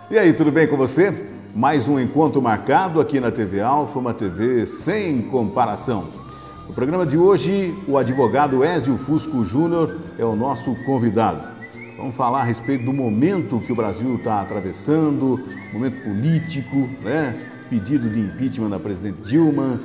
E aí, tudo bem com você? Mais um encontro marcado aqui na TV Alfa, uma TV sem comparação. No programa de hoje, o advogado Ézio Fusco Júnior é o nosso convidado. Vamos falar a respeito do momento que o Brasil está atravessando, momento político, né? Pedido de impeachment da presidente Dilma,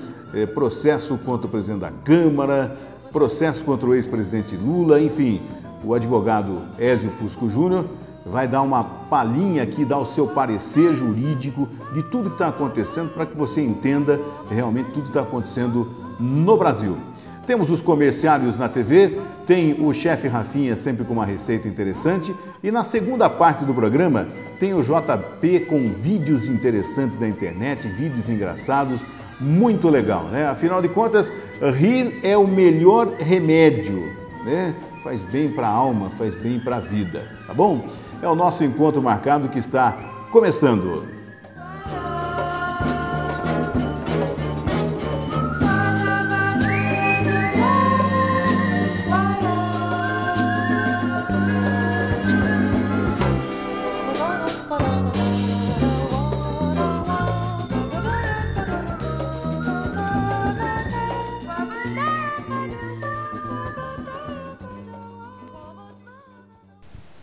processo contra o presidente da Câmara, processo contra o ex-presidente Lula, enfim. O advogado Ézio Fusco Júnior vai dar uma palhinha aqui, dar o seu parecer jurídico de tudo que está acontecendo para que você entenda realmente tudo que está acontecendo no Brasil. Temos os comerciários na TV, tem o chefe Rafinha sempre com uma receita interessante e na segunda parte do programa tem o JP com vídeos interessantes da internet, vídeos engraçados, muito legal, né? Afinal de contas, rir é o melhor remédio, né? Faz bem para a alma, faz bem para a vida, tá bom? É o nosso encontro marcado que está começando.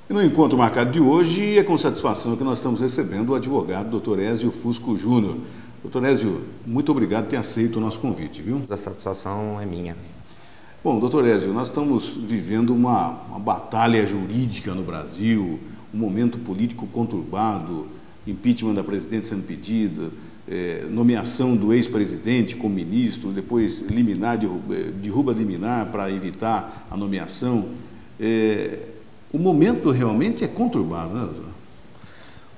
No encontro marcado de hoje, é com satisfação que nós estamos recebendo o advogado Dr. Ézio Fusco Júnior. Dr. Ézio, muito obrigado por ter aceito o nosso convite, viu? A satisfação é minha. Bom, Dr. Ézio, nós estamos vivendo uma batalha jurídica no Brasil, um momento político conturbado, impeachment da presidente sendo pedido, nomeação do ex-presidente como ministro, depois liminar, derruba liminar para evitar a nomeação. O momento realmente é conturbado, né, doutor?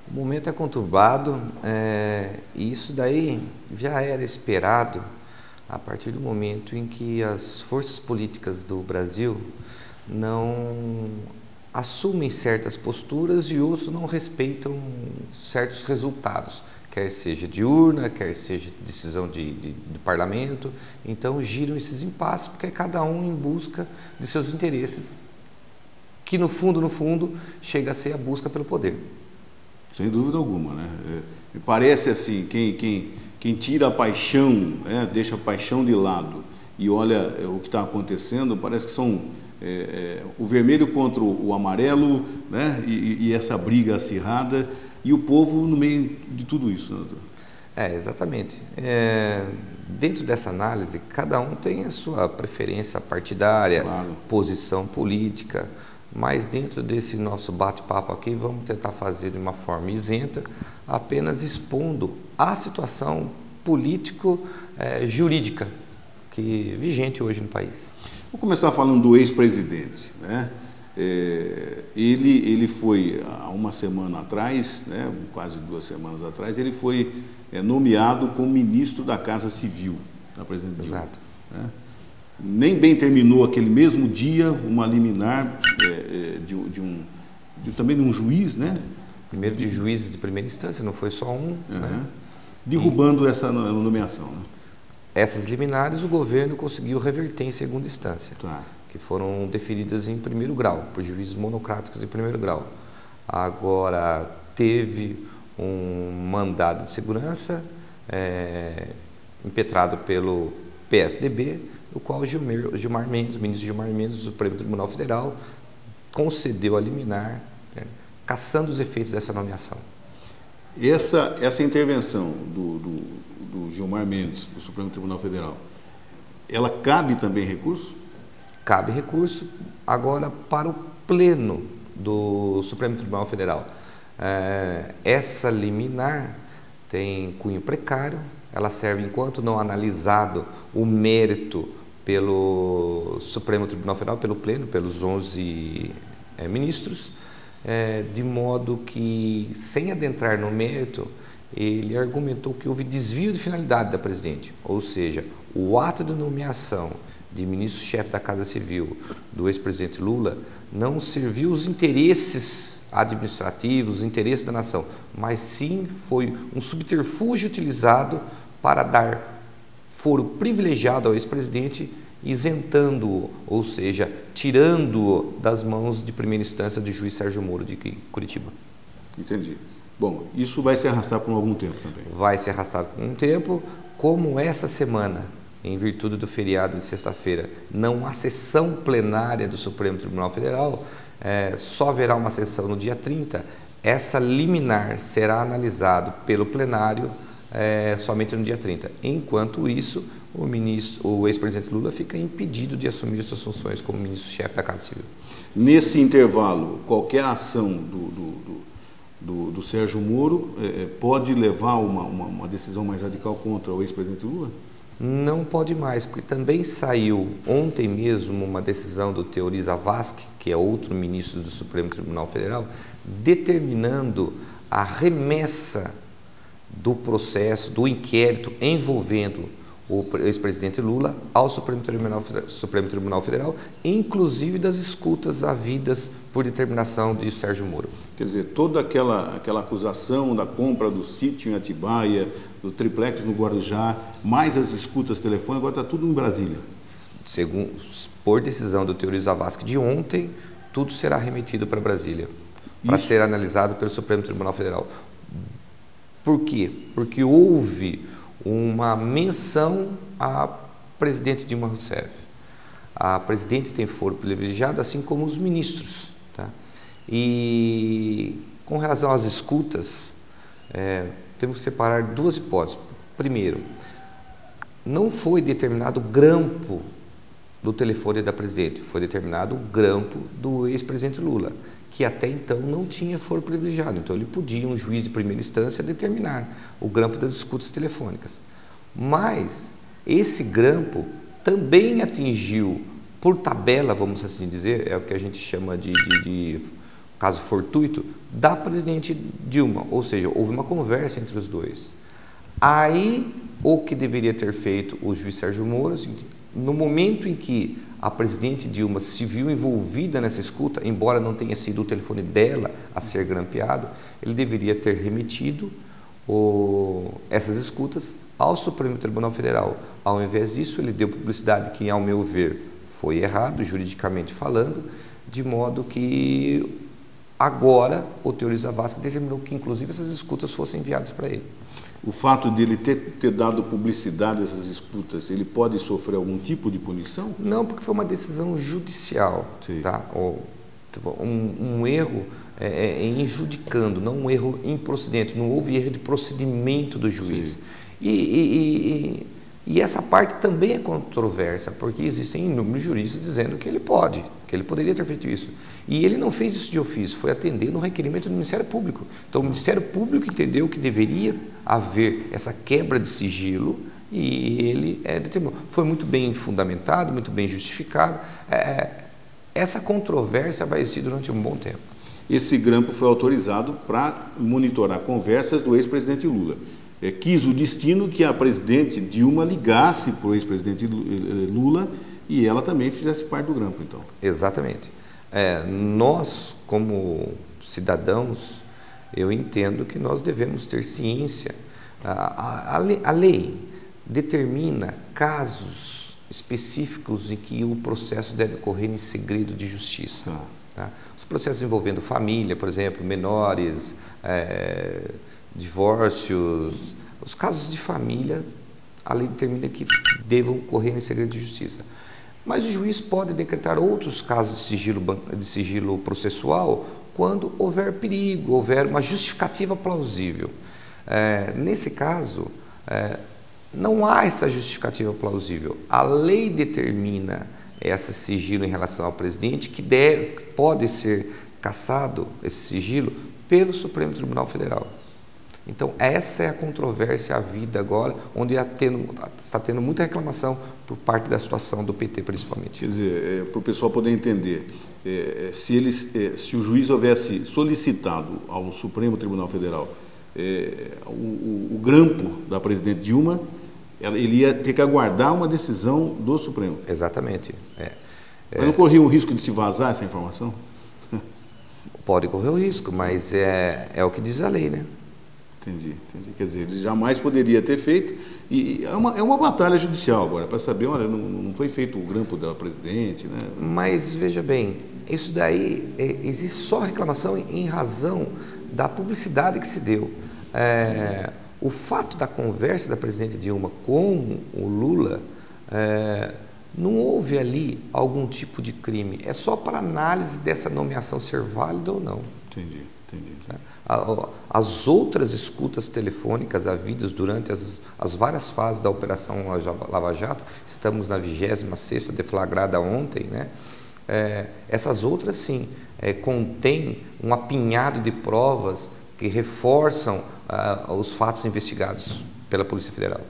O momento é conturbado e isso daí já era esperado a partir do momento em que as forças políticas do Brasil não assumem certas posturas e outros não respeitam certos resultados, quer seja de urna, quer seja de decisão do parlamento. Então giram esses impasses porque é cada um em busca de seus interesses, que no fundo, chega a ser a busca pelo poder. Sem dúvida alguma, né? Me parece assim, quem tira a paixão, né, deixa a paixão de lado e olha o que está acontecendo, parece que são o vermelho contra o amarelo, né, e essa briga acirrada e o povo no meio de tudo isso, né, doutor? Exatamente. Dentro dessa análise, cada um tem a sua preferência partidária, claro, posição política. Mas dentro desse nosso bate-papo aqui, vamos tentar fazer de uma forma isenta, apenas expondo a situação político-jurídica que é vigente hoje no país. Vou começar falando do ex-presidente, né? Ele foi, há uma semana atrás, né, quase 2 semanas atrás, ele foi nomeado como ministro da Casa Civil da presidente Dilma. Exato. Né? Nem bem terminou aquele mesmo dia uma liminar também de um juiz, né? Primeiro de juízes de primeira instância, não foi só um. Né? Derrubando essa nomeação. Né? Essas liminares o governo conseguiu reverter em segunda instância, tá, que foram deferidas em primeiro grau, por juízes monocráticos em primeiro grau. Agora teve um mandado de segurança impetrado pelo PSDB, no qual Gilmar Mendes, o ministro Gilmar Mendes do Supremo Tribunal Federal, concedeu a liminar, cassando os efeitos dessa nomeação. Essa intervenção do Gilmar Mendes, do Supremo Tribunal Federal, ela cabe também recurso? Cabe recurso, agora para o Pleno do Supremo Tribunal Federal. Essa liminar tem cunho precário, ela serve enquanto não analisado o mérito pelo Supremo Tribunal Federal, pelo Pleno, pelos 11 ministros, de modo que, sem adentrar no mérito, ele argumentou que houve desvio de finalidade da presidente, ou seja, o ato de nomeação de ministro-chefe da Casa Civil do ex-presidente Lula não serviu os interesses administrativos, os interesses da nação, mas sim foi um subterfúgio utilizado para dar foro privilegiado ao ex-presidente, isentando-o, ou seja, tirando-o das mãos de primeira instância do juiz Sérgio Moro de Curitiba. Entendi. Bom, isso vai se arrastar por algum tempo também. Vai se arrastar por um tempo, como essa semana, em virtude do feriado de sexta-feira, não há sessão plenária do Supremo Tribunal Federal, só haverá uma sessão no dia 30, essa liminar será analisado pelo plenário somente no dia 30. Enquanto isso, o ex-presidente Lula fica impedido de assumir suas funções como ministro-chefe da Casa Civil. Nesse intervalo, qualquer ação do Sérgio Moro pode levar uma decisão mais radical contra o ex-presidente Lula? Não pode mais, porque também saiu ontem mesmo uma decisão do Teori Zavascki, que é outro ministro do Supremo Tribunal Federal, determinando a remessa do processo, do inquérito envolvendo o ex-presidente Lula ao Supremo Tribunal Federal, inclusive das escutas havidas por determinação de Sérgio Moro. Quer dizer, toda aquela acusação da compra do sítio em Atibaia, do triplex no Guarujá, mais as escutas telefônicas, agora está tudo em Brasília. Segundo, por decisão do Teori Zavascki de ontem, tudo será remetido para Brasília, para ser analisado pelo Supremo Tribunal Federal. Por quê? Porque houve uma menção à presidente Dilma Rousseff. A presidente tem foro privilegiado, assim como os ministros. Tá? E com relação às escutas, temos que separar duas hipóteses. Primeiro, não foi determinado o grampo do telefone da presidente, foi determinado o grampo do ex-presidente Lula, que até então não tinha foro privilegiado. Então, ele podia, um juiz de primeira instância, determinar o grampo das escutas telefônicas. Mas esse grampo também atingiu, por tabela, vamos assim dizer, é o que a gente chama de caso fortuito, da presidente Dilma. Ou seja, houve uma conversa entre os dois. Aí, o que deveria ter feito o juiz Sérgio Moro, assim, no momento em que a presidente Dilma se viu envolvida nessa escuta, embora não tenha sido o telefone dela a ser grampeado, ele deveria ter remetido essas escutas ao Supremo Tribunal Federal. Ao invés disso, ele deu publicidade que, ao meu ver, foi errado, juridicamente falando, de modo que agora o Teori Zavascki determinou que, inclusive, essas escutas fossem enviadas para ele. O fato de ele ter dado publicidade a essas escutas, ele pode sofrer algum tipo de punição? Não, porque foi uma decisão judicial. Tá? Um erro injudicando, não um erro improcedente, não houve erro de procedimento do juiz. E essa parte também é controversa, porque existem inúmeros juristas dizendo que ele poderia ter feito isso. E ele não fez isso de ofício, foi atender no requerimento do Ministério Público. Então, o Ministério Público entendeu que deveria haver essa quebra de sigilo e ele determinou. Foi muito bem fundamentado, muito bem justificado. Essa controvérsia vai existir durante um bom tempo. Esse grampo foi autorizado para monitorar conversas do ex-presidente Lula. Quis o destino que a presidente Dilma ligasse para o ex-presidente Lula e ela também fizesse parte do grampo, então. Exatamente. Nós, como cidadãos, eu entendo que nós devemos ter ciência. A lei determina casos específicos em que o processo deve ocorrer em segredo de justiça. Tá? Os processos envolvendo família, por exemplo, menores, divórcios, os casos de família, a lei determina que devam ocorrer em segredo de justiça. Mas o juiz pode decretar outros casos de sigilo processual quando houver perigo, houver uma justificativa plausível. Nesse caso, não há essa justificativa plausível. A lei determina esse sigilo em relação ao presidente, que pode ser cassado, esse sigilo, pelo Supremo Tribunal Federal. Então, essa é a controvérsia havida agora, onde está tendo muita reclamação por parte da situação do PT, principalmente. Quer dizer, para o pessoal poder entender, se o juiz houvesse solicitado ao Supremo Tribunal Federal o grampo da presidente Dilma, ele ia ter que aguardar uma decisão do Supremo. Exatamente. Mas não corria o risco de se vazar essa informação? Pode correr o risco, mas é o que diz a lei, né? Entendi. Quer dizer, ele jamais poderia ter feito, e é uma batalha judicial agora, para saber, olha, não foi feito o grampo da presidente, né? Mas, veja bem, isso daí, existe só reclamação em razão da publicidade que se deu. O fato da conversa da presidente Dilma com o Lula, não houve ali algum tipo de crime. É só para análise dessa nomeação ser válida ou não. Entendi. As outras escutas telefônicas havidas durante as várias fases da Operação Lava Jato, estamos na 26ª deflagrada ontem, né? Essas outras sim, contêm um apinhado de provas que reforçam os fatos investigados pela Polícia Federal.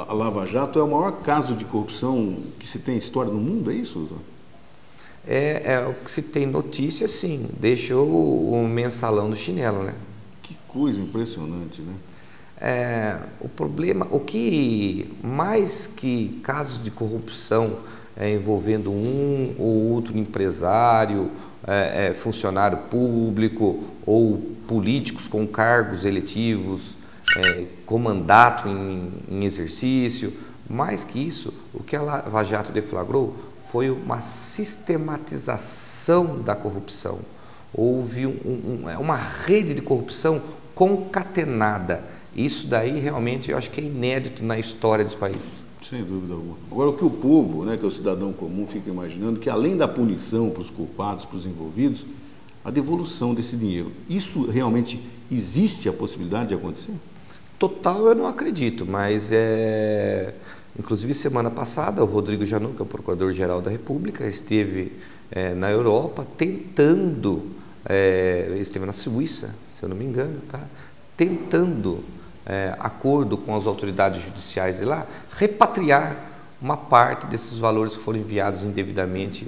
A Lava Jato é o maior caso de corrupção que se tem história no mundo, é isso, doutor? O que se tem notícia, sim. Deixou o mensalão no chinelo, né? Que coisa impressionante, né? O problema, o que mais que casos de corrupção envolvendo um ou outro empresário, funcionário público ou políticos com cargos eletivos, com mandato em exercício, mais que isso, o que a Lava Jato deflagrou foi uma sistematização da corrupção. Houve uma rede de corrupção concatenada. Isso daí realmente eu acho que é inédito na história desse país. Sem dúvida alguma. Agora, o que o povo, né, que é o cidadão comum, fica imaginando, que além da punição para os culpados, para os envolvidos, a devolução desse dinheiro. Isso realmente existe a possibilidade de acontecer? Total eu não acredito, mas inclusive semana passada o Rodrigo Janot, que é o Procurador-Geral da República, esteve na Europa tentando, esteve na Suíça, se eu não me engano, tá? Tentando, acordo com as autoridades judiciais de lá, repatriar uma parte desses valores que foram enviados indevidamente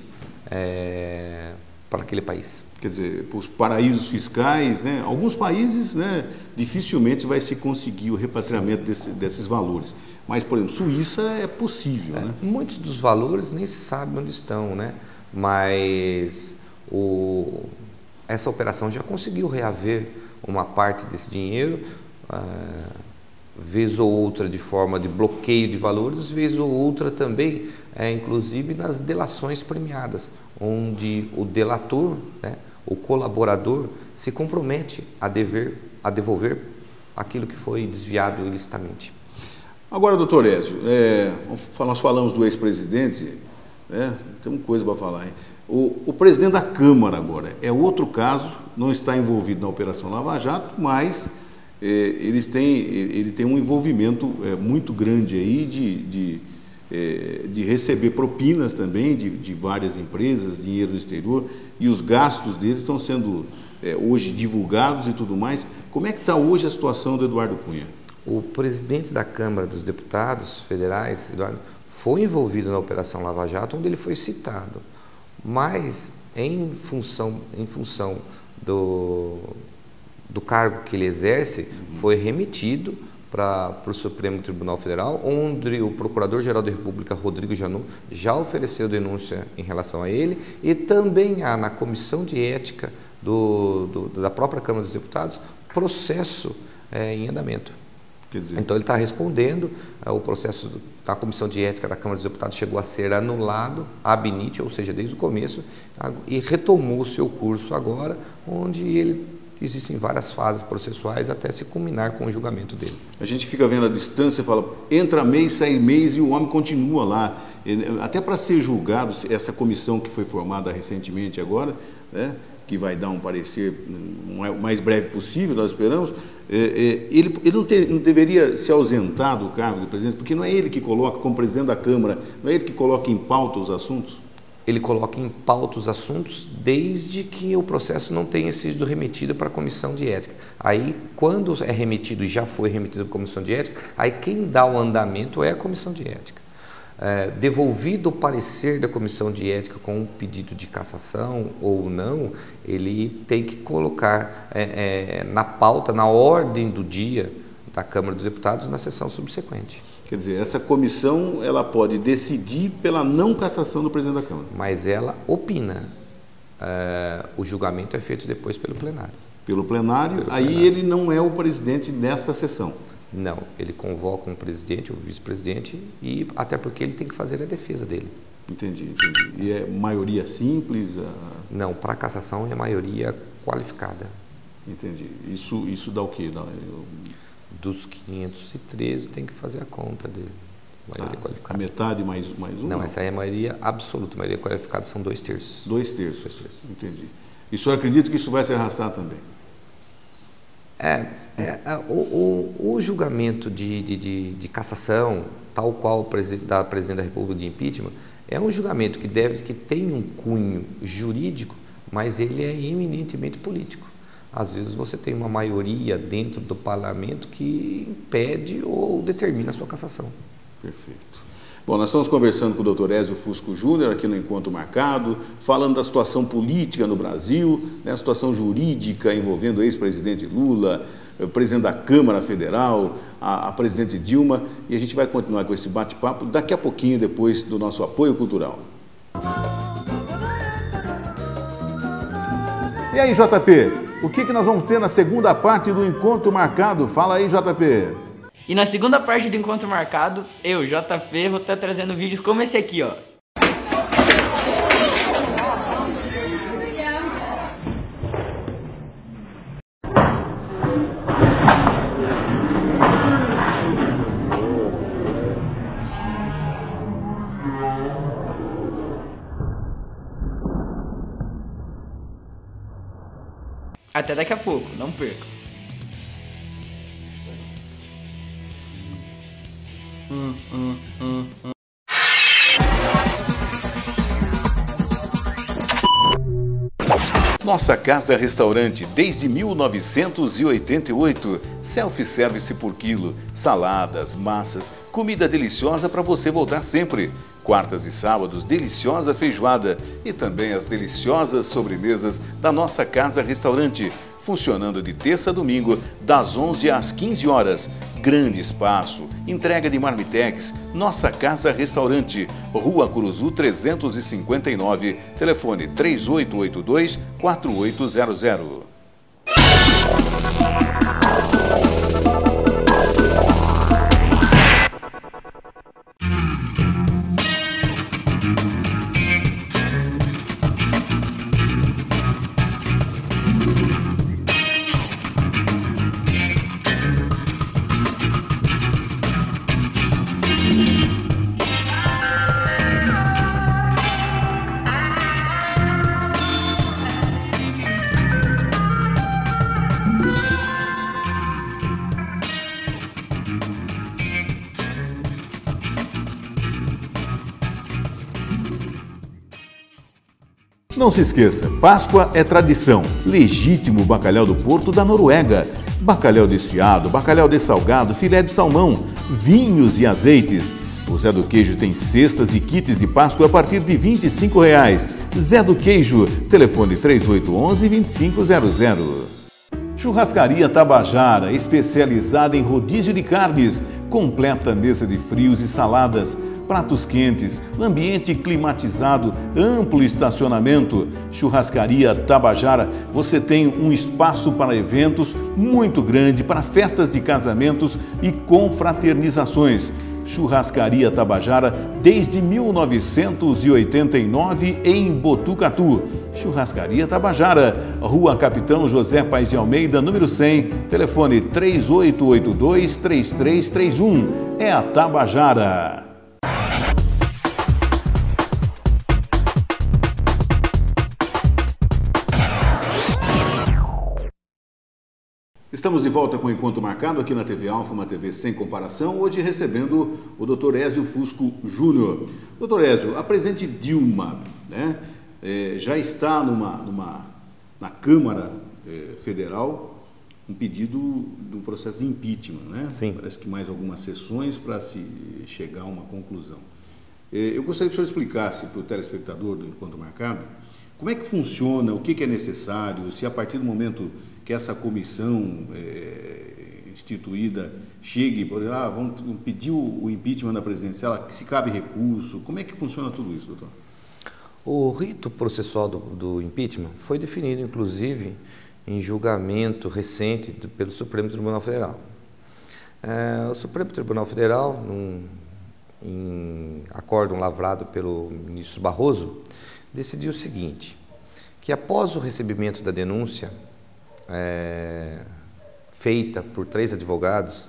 para aquele país. Quer dizer, para os paraísos fiscais, né? Alguns países, né, dificilmente vai se conseguir o repatriamento desses valores. Mas, por exemplo, Suíça é possível, né? Muitos dos valores nem se sabe onde estão, né? Mas essa operação já conseguiu reaver uma parte desse dinheiro, vez ou outra de forma de bloqueio de valores, vez ou outra também, inclusive nas delações premiadas, onde o delator, né, o colaborador, se compromete a devolver aquilo que foi desviado ilicitamente. Agora, doutor Ézio, nós falamos do ex-presidente, né? Tem uma coisa para falar, hein? O presidente da Câmara agora é outro caso, não está envolvido na Operação Lava Jato, mas ele tem um envolvimento muito grande aí de receber propinas também de várias empresas, dinheiro do exterior, e os gastos deles estão sendo hoje divulgados e tudo mais. Como é que está hoje a situação do Eduardo Cunha? O presidente da Câmara dos Deputados Federais, Eduardo, foi envolvido na Operação Lava Jato, onde ele foi citado, mas em função do cargo que ele exerce, foi remetido para o Supremo Tribunal Federal, onde o Procurador-Geral da República, Rodrigo Janot, já ofereceu denúncia em relação a ele, e também há na Comissão de Ética da própria Câmara dos Deputados processo em andamento. Quer dizer, então ele está respondendo, o processo da Comissão de Ética da Câmara dos Deputados chegou a ser anulado ab initio, ou seja, desde o começo, e retomou o seu curso agora, onde existem várias fases processuais até se culminar com o julgamento dele. A gente fica vendo a distância, fala, entra mês, sai mês e o homem continua lá. Até para ser julgado, essa comissão que foi formada recentemente agora, né, que vai dar um parecer o mais breve possível, nós esperamos, ele não deveria se ausentar do cargo de presidente, porque não é ele que coloca, como presidente da Câmara, não é ele que coloca em pauta os assuntos? Ele coloca em pauta os assuntos desde que o processo não tenha sido remetido para a Comissão de Ética. Aí, quando é remetido e já foi remetido para a Comissão de Ética, aí quem dá o andamento é a Comissão de Ética. Devolvido o parecer da Comissão de Ética com um pedido de cassação ou não, ele tem que colocar na pauta, na ordem do dia da Câmara dos Deputados, na sessão subsequente. Quer dizer, essa comissão ela pode decidir pela não cassação do presidente da Câmara. Mas ela opina. O julgamento é feito depois pelo plenário. Pelo plenário, aí ele não é o presidente nessa sessão. Não, ele convoca um presidente ou vice-presidente, e até porque ele tem que fazer a defesa dele. Entendi. E é maioria simples? Não, para cassação é maioria qualificada. Entendi. Isso dá o quê? Dos 513 tem que fazer a conta dele. Maioria qualificada. A metade mais um? Não, essa aí é a maioria absoluta. A maioria qualificada são 2/3. 2/3. Entendi. E o senhor acredita que isso vai se arrastar também? O julgamento de cassação, tal qual da presidente da República de impeachment, é um julgamento que tem um cunho jurídico, mas ele é eminentemente político. Às vezes você tem uma maioria dentro do parlamento que impede ou determina a sua cassação. Perfeito. Bom, nós estamos conversando com o Dr. Ézio Fusco Júnior aqui no Encontro Marcado, falando da situação política no Brasil, né, a situação jurídica envolvendo o ex-presidente Lula, o presidente da Câmara Federal, a presidente Dilma, e a gente vai continuar com esse bate-papo daqui a pouquinho, depois do nosso apoio cultural. E aí, JP, o que nós vamos ter na segunda parte do Encontro Marcado? Fala aí, JP. E na segunda parte do Encontro Marcado, eu, JP, vou estar trazendo vídeos como esse aqui, ó. Até daqui a pouco, não perca. Nossa Casa Restaurante, desde 1988, self-service por quilo, saladas, massas, comida deliciosa para você voltar sempre. Quartas e sábados, deliciosa feijoada e também as deliciosas sobremesas da Nossa Casa Restaurante, funcionando de terça a domingo, das 11 às 15 horas. Grande espaço, entrega de marmitex, Nossa Casa Restaurante, Rua Curuzu 359, telefone 3882-4800. Não se esqueça, Páscoa é tradição. Legítimo bacalhau do Porto da Noruega. Bacalhau desfiado, bacalhau dessalgado, filé de salmão, vinhos e azeites. O Zé do Queijo tem cestas e kits de Páscoa a partir de R$ 25,00. Zé do Queijo, telefone 3811-2500. Churrascaria Tabajara, especializada em rodízio de carnes, completa mesa de frios e saladas, pratos quentes, ambiente climatizado, amplo estacionamento. Churrascaria Tabajara, você tem um espaço para eventos muito grande, para festas de casamentos e confraternizações. Churrascaria Tabajara, desde 1989 em Botucatu. Churrascaria Tabajara, Rua Capitão José Paes de Almeida, número 100, telefone 3882-3331. É a Tabajara. Estamos de volta com o Encontro Marcado aqui na TV Alfa, uma TV sem comparação, hoje recebendo o Dr. Ézio Fusco Júnior. Dr. Ézio, a presidente Dilma, né, já está na Câmara Federal um pedido de um processo de impeachment, né? Sim. Parece que mais algumas sessões para se chegar a uma conclusão. Eu gostaria que o senhor explicasse para o telespectador do Encontro Marcado como é que funciona, o que é necessário, se a partir do momento que essa comissão instituída chegue, por exemplo, vamos pedir o impeachment da presidencial, se cabe recurso, como é que funciona tudo isso, doutor? O rito processual do impeachment foi definido, inclusive, em julgamento recente pelo Supremo Tribunal Federal. O Supremo Tribunal Federal, em acórdão lavrado pelo ministro Barroso, decidiu o seguinte, que após o recebimento da denúncia feita por 3 advogados,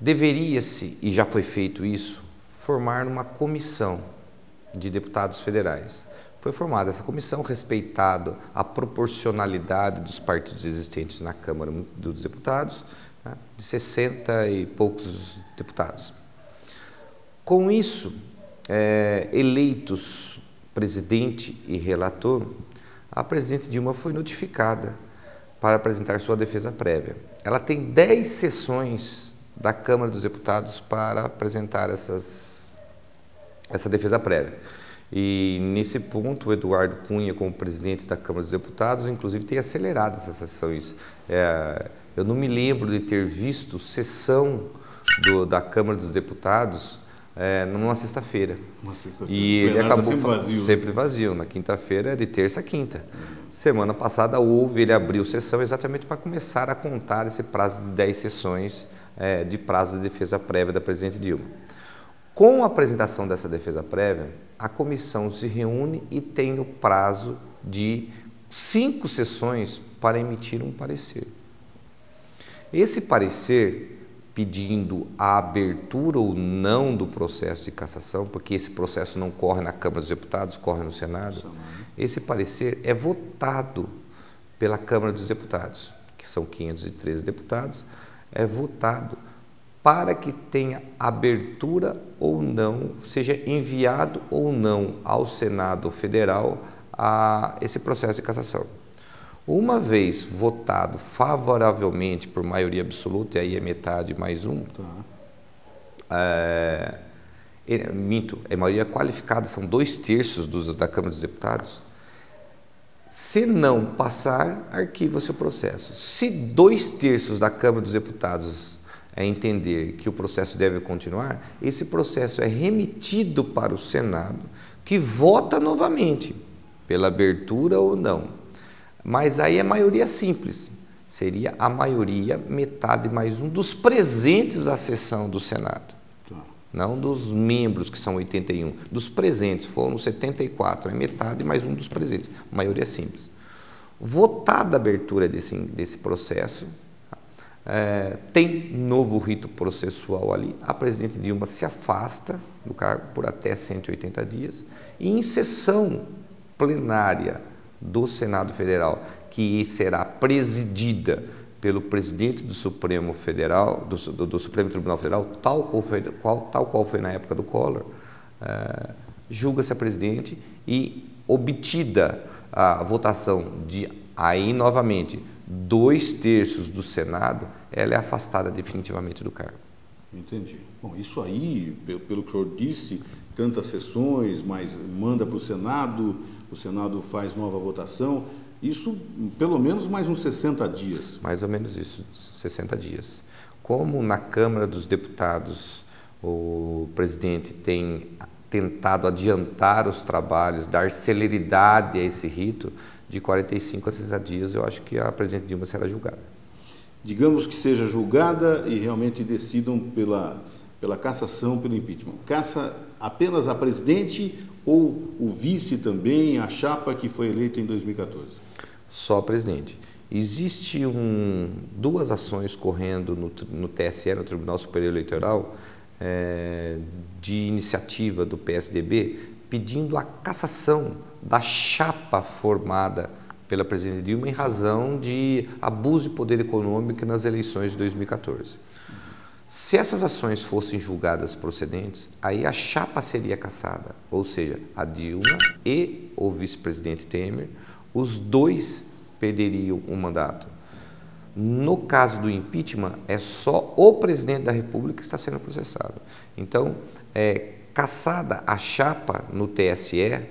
deveria-se, e já foi feito isso, formar uma comissão de deputados federais. Foi formada essa comissão, respeitado a proporcionalidade dos partidos existentes na Câmara dos Deputados, né, de 60 e poucos deputados. Com isso, eleitos presidente e relator, a presidente Dilma foi notificada para apresentar sua defesa prévia. Ela tem 10 sessões da Câmara dos Deputados para apresentar essa defesa prévia. E nesse ponto, o Eduardo Cunha, como presidente da Câmara dos Deputados, inclusive tem acelerado essas sessões. Eu não me lembro de ter visto sessão da Câmara dos Deputados numa sexta-feira. E ele acabou sempre vazio. Na quinta-feira, de terça a quinta. Semana passada ele abriu sessão exatamente para começar a contar esse prazo de 10 sessões de prazo de defesa prévia da presidente Dilma. Com a apresentação dessa defesa prévia, a comissão se reúne e tem o prazo de 5 sessões para emitir um parecer. Esse parecer, pedindo a abertura ou não do processo de cassação, porque esse processo não corre na Câmara dos Deputados, corre no Senado, esse parecer é votado pela Câmara dos Deputados, que são 513 deputados, é votado para que tenha abertura ou não, seja enviado ou não ao Senado Federal esse processo de cassação. Uma vez votado favoravelmente por maioria absoluta, e aí é metade mais um, é maioria qualificada, são 2/3 da Câmara dos Deputados. Se não passar, arquiva seu processo. Se 2/3 da Câmara dos Deputados entender que o processo deve continuar, esse processo é remetido para o Senado, que vota novamente, pela abertura ou não. Mas aí é maioria simples, seria a maioria, metade mais um, dos presentes à sessão do Senado. Não dos membros, que são 81, dos presentes, foram 74, é metade mais um dos presentes, maioria simples. Votada a abertura desse processo, tem novo rito processual ali, a presidente Dilma se afasta do cargo por até 180 dias e em sessão plenária do Senado Federal, que será presidida pelo presidente do Supremo Federal, do Supremo Tribunal Federal, tal qual foi na época do Collor, julga-se a presidente e, obtida a votação de, aí novamente, 2/3 do Senado, ela é afastada definitivamente do cargo. Entendi. Bom, isso aí, pelo que o senhor disse, tantas sessões, mas manda para o Senado faz nova votação, isso pelo menos mais uns 60 dias. Mais ou menos isso, 60 dias. Como na Câmara dos Deputados o presidente tem tentado adiantar os trabalhos, dar celeridade a esse rito, de 45 a 60 dias, eu acho que a presidente Dilma será julgada. Digamos que seja julgada e realmente decidam pela cassação, pelo impeachment. Caça apenas a presidente ou o vice também, a chapa que foi eleita em 2014? Só a presidente. Existe 2 ações correndo no TSE, no Tribunal Superior Eleitoral, de iniciativa do PSDB, pedindo a cassação da chapa formada pela presidente Dilma em razão de abuso de poder econômico nas eleições de 2014. Se essas ações fossem julgadas procedentes, aí a chapa seria cassada, ou seja, a Dilma e o vice-presidente Temer, os 2 perderiam o mandato. No caso do impeachment, é só o presidente da República que está sendo processado. Então, cassada a chapa no TSE,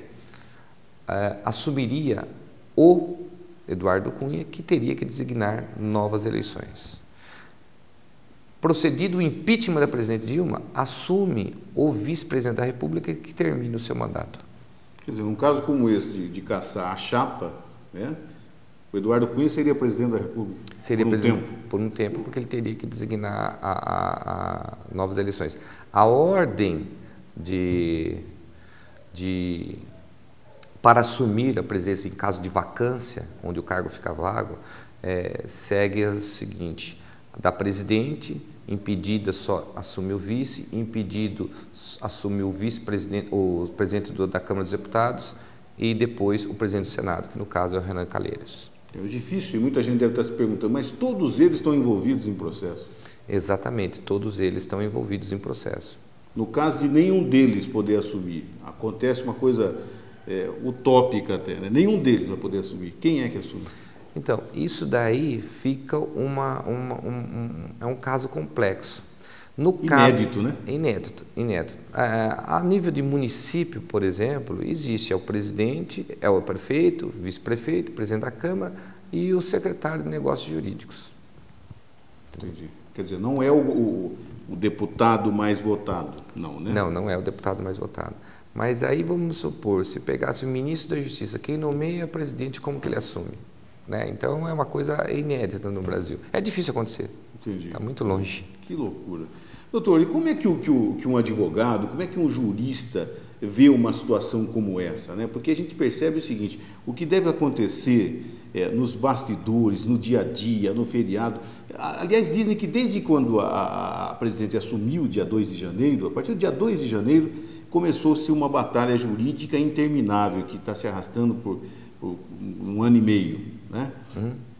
assumiria o Eduardo Cunha, que teria que designar novas eleições. Procedido o impeachment da presidente Dilma, assume o vice-presidente da República que termina o seu mandato. Quer dizer, num caso como esse de caçar a chapa, né, O Eduardo Cunha seria presidente da República Seria por um presidente tempo. por um tempo, porque ele teria que designar a novas eleições. A ordem para assumir a presidência em caso de vacância, onde o cargo fica vago, segue o seguinte: da presidente, impedida só assumir o vice, impedido assumir o vice-presidente, o presidente da Câmara dos Deputados e depois o presidente do Senado, que no caso é o Renan Calheiros. É difícil e muita gente deve estar se perguntando, mas todos eles estão envolvidos em processo? Exatamente, todos eles estão envolvidos em processo. No caso de nenhum deles poder assumir, acontece uma coisa utópica até, né? Nenhum deles vai poder assumir. Quem é que assume? Então, isso daí fica é um caso complexo. Inédito, né? Inédito. A nível de município, por exemplo, existe o presidente, o prefeito, o vice-prefeito, o presidente da Câmara e o secretário de Negócios Jurídicos. Entendi. Quer dizer, não é o deputado mais votado, não, né? Não é o deputado mais votado. Mas aí vamos supor, se pegasse o ministro da Justiça, quem nomeia o presidente, como que ele assume? Né? Então é uma coisa inédita no Brasil. É difícil acontecer. Entendi. Está muito longe. Que loucura. Doutor, e como é que um advogado, como é que um jurista vê uma situação como essa, né? Porque a gente percebe o seguinte: o que deve acontecer nos bastidores, no dia a dia, no feriado. Aliás, dizem que desde quando a presidente assumiu, dia 2 de janeiro, a partir do dia 2 de janeiro, começou-se uma batalha jurídica interminável que está se arrastando por um ano e meio, né?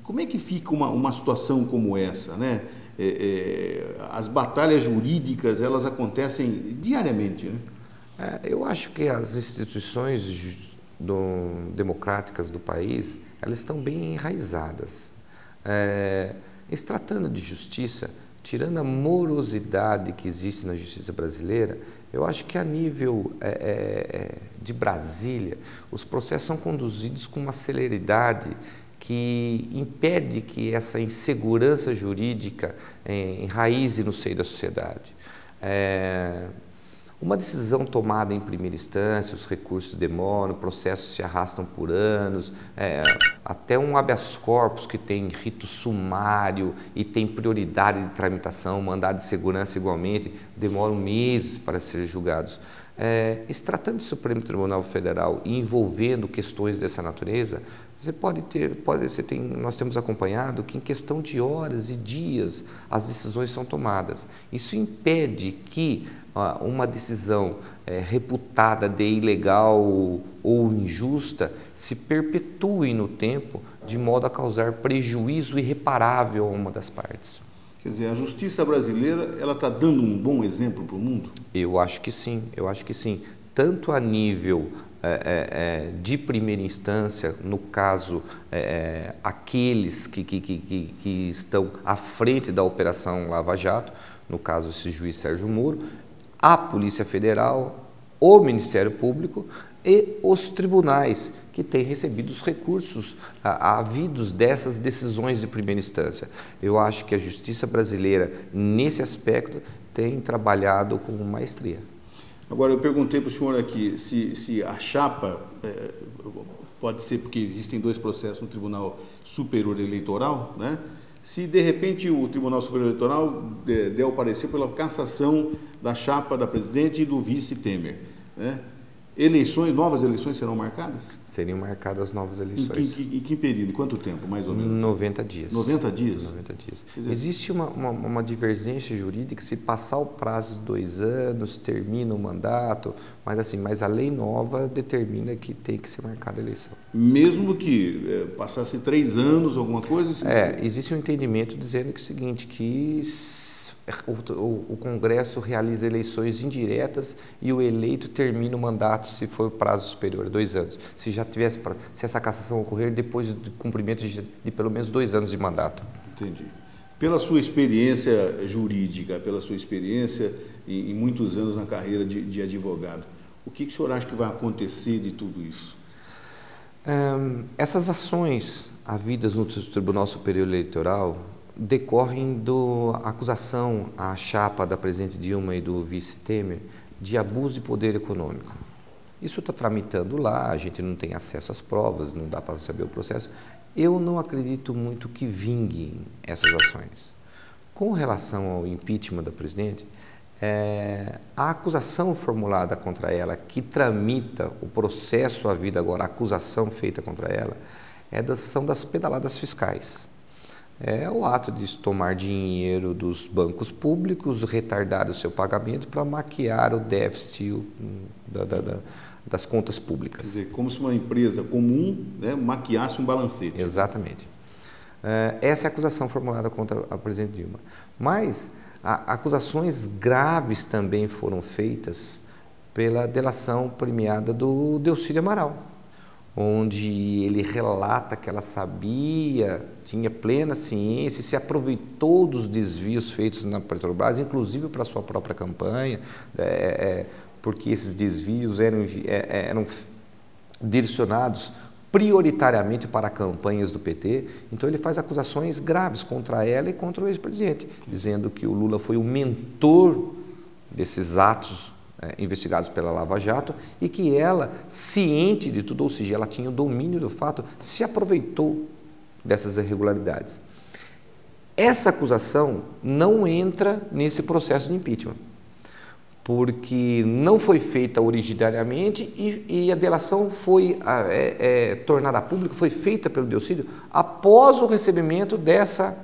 Como é que fica uma situação como essa, né? As batalhas jurídicas, elas acontecem diariamente, né? Eu acho que as instituições democráticas do país, elas estão bem enraizadas. Se tratando de justiça, tirando a morosidade que existe na justiça brasileira, eu acho que a nível de Brasília, os processos são conduzidos com uma celeridade que impede que essa insegurança jurídica enraize no seio da sociedade. Uma decisão tomada em primeira instância, os recursos demoram, processos se arrastam por anos, até um habeas corpus que tem rito sumário e tem prioridade de tramitação, mandado de segurança igualmente, demoram meses para serem julgados. Se tratando do Supremo Tribunal Federal e envolvendo questões dessa natureza, nós temos acompanhado que em questão de horas e dias as decisões são tomadas. Isso impede que uma decisão reputada de ilegal ou injusta se perpetue no tempo, de modo a causar prejuízo irreparável a uma das partes. Quer dizer, a justiça brasileira, ela está dando um bom exemplo para o mundo? Eu acho que sim. Tanto a nível de primeira instância, no caso, aqueles que estão à frente da Operação Lava Jato, no caso, esse juiz Sérgio Moro, a Polícia Federal, o Ministério Público e os tribunais que têm recebido os recursos havidos dessas decisões de primeira instância. Eu acho que a justiça brasileira, nesse aspecto, tem trabalhado com maestria. Agora, eu perguntei para o senhor aqui se a chapa, pode ser porque existem dois processos no Tribunal Superior Eleitoral, né? Se de repente o Tribunal Superior Eleitoral der o parecer pela cassação da chapa da presidente e do vice Temer, né? Novas eleições serão marcadas? Seriam marcadas novas eleições. Em que período? Em quanto tempo, mais ou menos? 90 dias. 90 dias? 90 dias. Dizer, existe uma divergência jurídica, se passar o prazo de 2 anos, termina o mandato, mas a lei nova determina que tem que ser marcada a eleição. Mesmo que passasse 3 anos, alguma coisa? Existe um entendimento dizendo que é o seguinte, que o Congresso realiza eleições indiretas e o eleito termina o mandato se for o prazo superior a 2 anos. Se essa cassação ocorrer depois do cumprimento de pelo menos 2 anos de mandato. Entendi. Pela sua experiência jurídica, pela sua experiência em muitos anos na carreira de advogado, o que o senhor acha que vai acontecer de tudo isso? Essas ações havidas no Tribunal Superior Eleitoral decorrem da acusação à chapa da presidente Dilma e do vice Temer de abuso de poder econômico. Isso está tramitando lá, a gente não tem acesso às provas, não dá para saber o processo. Eu não acredito muito que vinguem essas ações. Com relação ao impeachment da presidente, a acusação formulada contra ela, que tramita o processo à vida agora, a acusação feita contra ela, são das pedaladas fiscais. É o ato de tomar dinheiro dos bancos públicos, retardar o seu pagamento para maquiar o déficit das contas públicas. Quer dizer, como se uma empresa comum, né, maquiasse um balancete. Exatamente. Essa é a acusação formulada contra a presidente Dilma. Mas acusações graves também foram feitas pela delação premiada do Delcídio Amaral, onde ele relata que ela sabia, tinha plena ciência e se aproveitou dos desvios feitos na Petrobras, inclusive para a sua própria campanha, porque esses desvios eram direcionados prioritariamente para campanhas do PT. Então ele faz acusações graves contra ela e contra o ex-presidente, dizendo que o Lula foi o mentor desses atos investigados pela Lava Jato e que ela, ciente de tudo, ou seja, ela tinha o domínio do fato, se aproveitou dessas irregularidades. Essa acusação não entra nesse processo de impeachment, porque não foi feita originariamente e a delação foi tornada pública, foi feita pelo Delcídio após o recebimento dessa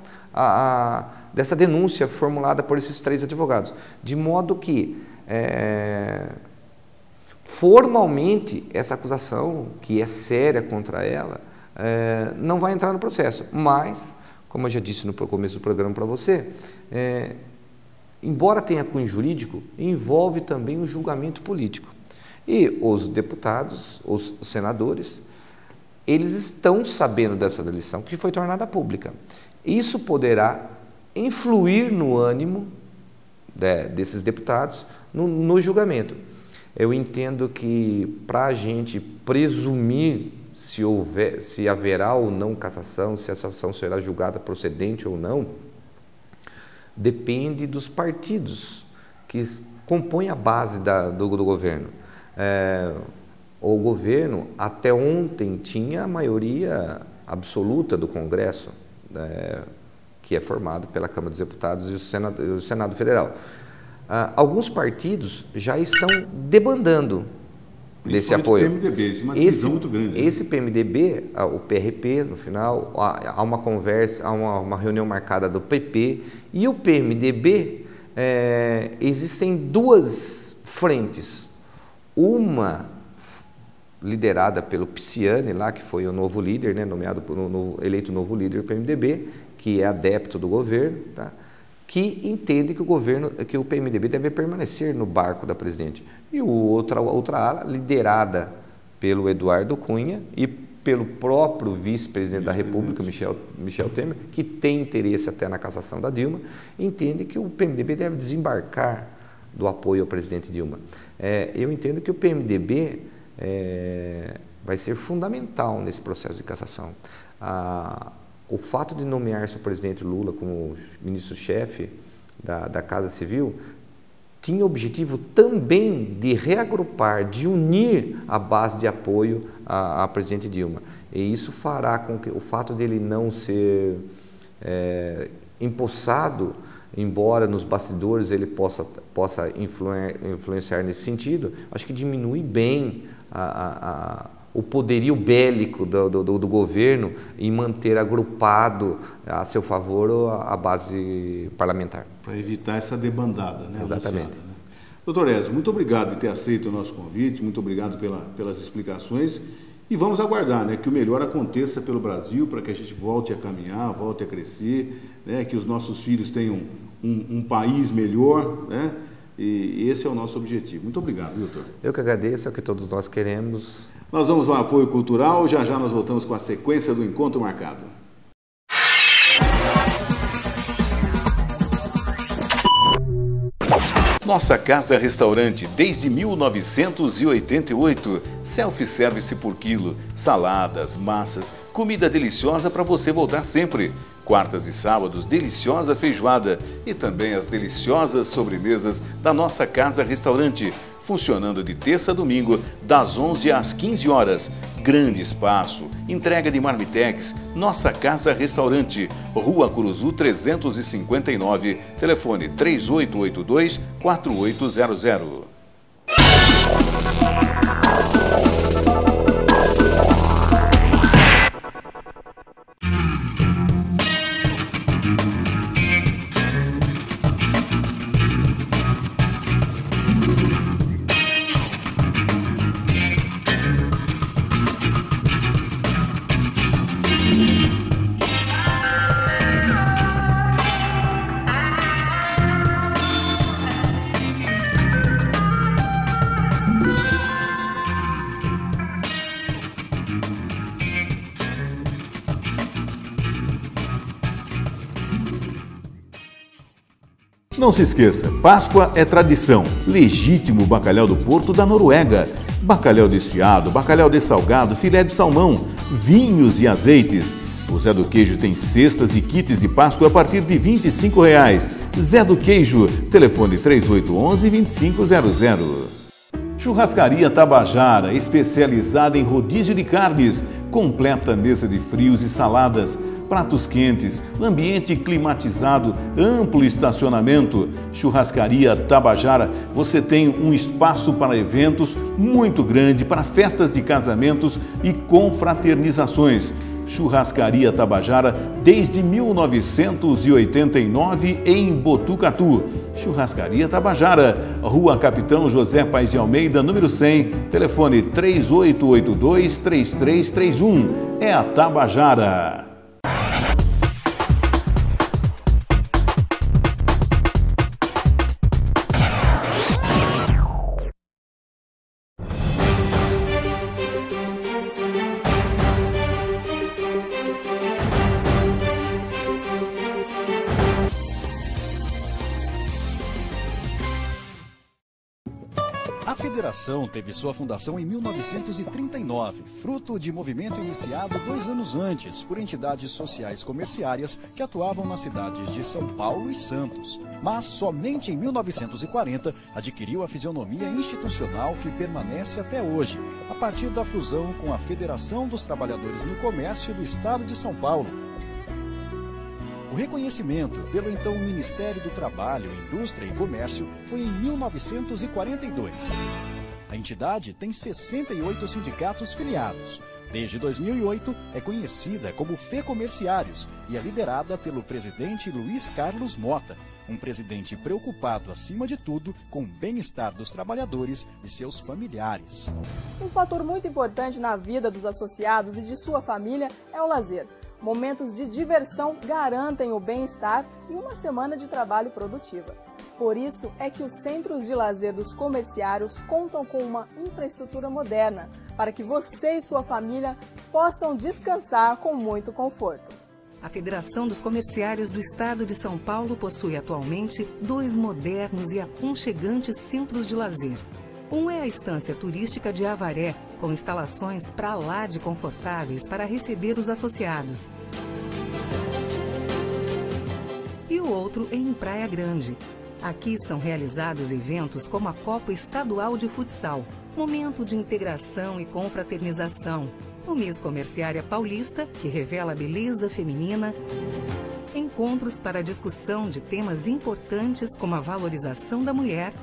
denúncia formulada por esses 3 advogados, de modo que formalmente essa acusação, que é séria contra ela, não vai entrar no processo, mas, como eu já disse no começo do programa para você, embora tenha cunho jurídico, envolve também o julgamento político. E os deputados, os senadores, eles estão sabendo dessa delação que foi tornada pública. Isso poderá influir no ânimo desses deputados no julgamento. Eu entendo que para a gente presumir se haverá ou não cassação, se essa ação será julgada procedente ou não, depende dos partidos que compõem a base do governo. O governo, até ontem, tinha a maioria absoluta do Congresso, que é formado pela Câmara dos Deputados e o Senado Federal. Alguns partidos já estão debandando desse apoio. O PMDB, isso é uma divisão muito grande. Esse PMDB, o PRP, no final, há uma conversa, há uma reunião marcada do PP e o PMDB, existem 2 frentes. Uma liderada pelo Pisciani, lá, que foi o novo líder, né, eleito novo líder do PMDB, que é adepto do governo, tá? Que entende que o PMDB deve permanecer no barco da presidente. E outra ala, liderada pelo Eduardo Cunha e pelo próprio vice-presidente da República, Michel Temer, que tem interesse até na cassação da Dilma, entende que o PMDB deve desembarcar do apoio ao presidente Dilma. Eu entendo que o PMDB vai ser fundamental nesse processo de cassação. O fato de nomear-se o presidente Lula como ministro-chefe da Casa Civil tinha o objetivo também de reagrupar, de unir a base de apoio à presidente Dilma. E isso fará com que o fato dele não ser empossado, embora nos bastidores ele possa influenciar nesse sentido, acho que diminui bem o poderio bélico do governo em manter agrupado a seu favor a base parlamentar. Para evitar essa debandada, né? Exatamente. Anunciada, né? Doutor Ezio, muito obrigado por ter aceito o nosso convite, muito obrigado pelas explicações e vamos aguardar, né, que o melhor aconteça pelo Brasil para que a gente volte a caminhar, volte a crescer, né, que os nossos filhos tenham um país melhor, né? E esse é o nosso objetivo. Muito obrigado, doutor. Eu que agradeço, é o que todos nós queremos. Nós vamos ao apoio cultural, já nós voltamos com a sequência do Encontro Marcado. Nossa Casa Restaurante, desde 1988, self-service por quilo, saladas, massas, comida deliciosa para você voltar sempre. Quartas e sábados, deliciosa feijoada e também as deliciosas sobremesas da Nossa Casa Restaurante. funcionando de terça a domingo, das 11 às 15 horas. Grande espaço, entrega de marmitex, Nossa Casa Restaurante, Rua Curuzu 359, telefone 3882-4800. Não se esqueça, Páscoa é tradição. Legítimo bacalhau do Porto da Noruega. Bacalhau desfiado, bacalhau dessalgado, filé de salmão, vinhos e azeites. O Zé do Queijo tem cestas e kits de Páscoa a partir de R$ 25,00. Zé do Queijo, telefone 3811-2500. Churrascaria Tabajara, especializada em rodízio de carnes. Completa mesa de frios e saladas. Pratos quentes, ambiente climatizado, amplo estacionamento. Churrascaria Tabajara, você tem um espaço para eventos muito grande, para festas de casamentos e confraternizações. Churrascaria Tabajara, desde 1989 em Botucatu. Churrascaria Tabajara, Rua Capitão José Paes de Almeida, número 100, telefone 3882-3331. É a Tabajara. A federação teve sua fundação em 1939, fruto de movimento iniciado 2 anos antes por entidades sociais comerciárias que atuavam nas cidades de São Paulo e Santos. Mas somente em 1940 adquiriu a fisionomia institucional que permanece até hoje, a partir da fusão com a Federação dos Trabalhadores no Comércio do Estado de São Paulo. O reconhecimento pelo então Ministério do Trabalho, Indústria e Comércio foi em 1942. A entidade tem 68 sindicatos filiados. Desde 2008, é conhecida como FEComerciários e é liderada pelo presidente Luiz Carlos Mota, um presidente preocupado, acima de tudo, com o bem-estar dos trabalhadores e seus familiares. Um fator muito importante na vida dos associados e de sua família é o lazer. Momentos de diversão garantem o bem-estar e uma semana de trabalho produtiva. Por isso é que os centros de lazer dos comerciários contam com uma infraestrutura moderna para que você e sua família possam descansar com muito conforto. A Federação dos Comerciários do Estado de São Paulo possui atualmente 2 modernos e aconchegantes centros de lazer. Um é a Estância Turística de Avaré, com instalações para lá de confortáveis para receber os associados. E o outro é em Praia Grande. Aqui são realizados eventos como a Copa Estadual de Futsal, momento de integração e confraternização, o Miss Comerciária Paulista, que revela a beleza feminina, encontros para discussão de temas importantes como a valorização da mulher,